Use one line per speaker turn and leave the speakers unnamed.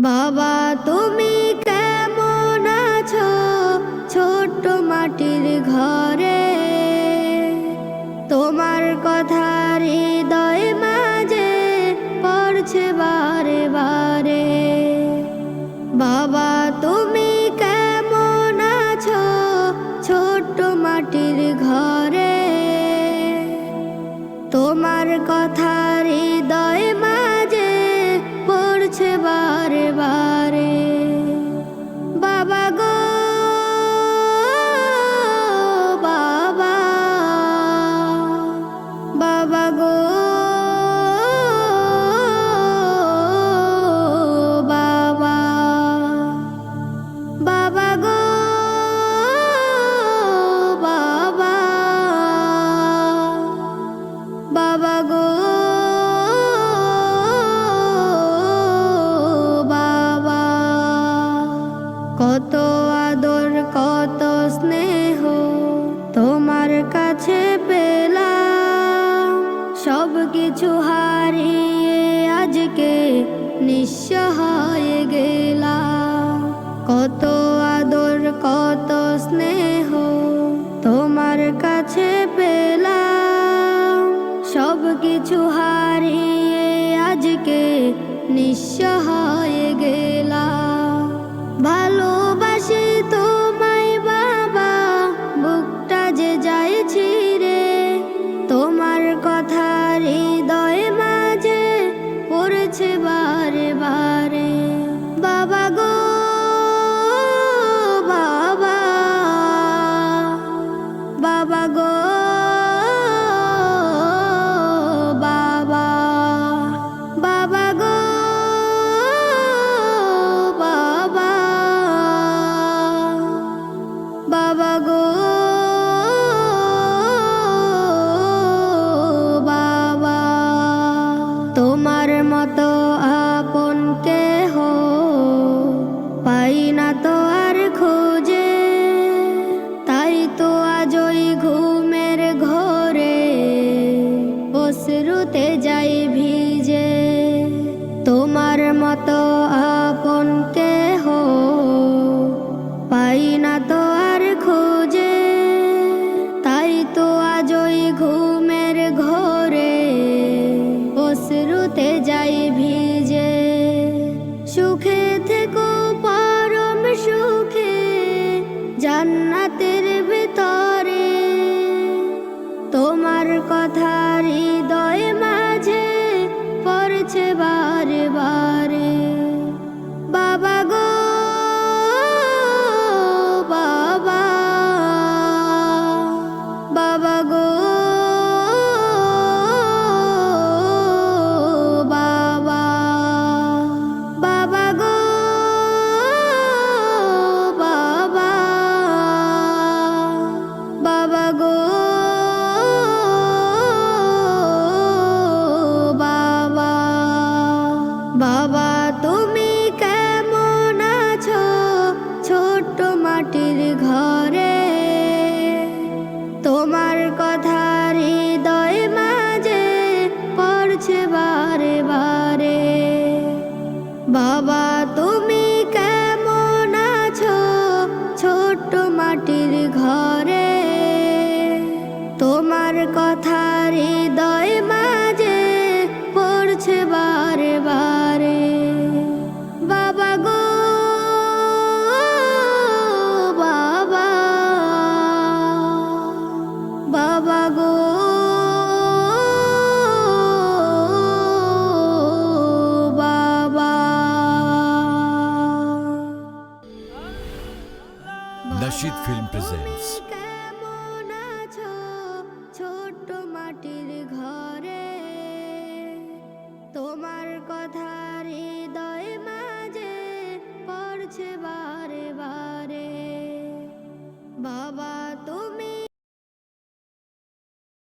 বাবা তুমি কেমন আছো ছোট্ট মাটির ঘরে, তোমার কথা হৃদয় মাঝে পড়ছে বারে বারে। বাবা তুমি কেমন আছো ছোট্ট মাটির ঘরে, তোমার কথা হৃদয় মাঝে পড়ছে বারে বারে। বাবা গো বাবা, বাবা গো বাবা, বাবা গো বাবা, বাবা গো বাবা। কত আদর কত স্নেহ তোমার কাছে পেলাম, সব কিছু হারিয়ে আজকে নিঃস্ব হয়ে গেলাম। কত আদর কত স্নেহ তোমার কাছে পেলাম, সব কিছু হারিয়ে আজকে নিঃস্ব হয়ে গেলাম। ভালোবাসি তোমায় বাবা, বুকটা যে যায় ছিঁড়ে, তোমার কথা হৃদয় মাঝে পড়ছে বারে বারে। বাবা গো বাবা, বাবা গো বাবা, বাবা গো বাবা, বাবা গো বাবা। তোমার মতো আপন কেহ পাই না তো আর খুঁজে, তাই তো আজ ওই ঘুমের ঘোরে অশ্রুতে যাই ভিজে। তোমার মতো আপন কেহ পাই না তো আর খুঁজে, তাই তো আজ ওই ঘুমের ঘোরে অশ্রুতে যাই ভিজে। সুখে থেকো পরম সুখে জান্নাতের ভিতরে, তোমার কথা হৃদয় মাঝে পড়ছে বারে বারে। বাবা গো বাবা, বাবা গো বাবা, বাবা গো বাবা, বাবা গো বাবা। বাবা তুমি কেমন আছো ছোট্ট মাটির ঘরে, তোমার কথা হৃদয় মাঝে পড়ছে বারে বারে। বাবা তুমি কেমন আছো ছোট্ট মাটির ঘরে, তোমার কথা হৃদয় মাঝে পড়ছে বারে বারে। বাবা গো বাবা, বাবা গো বাবা।
Nasheed Film presents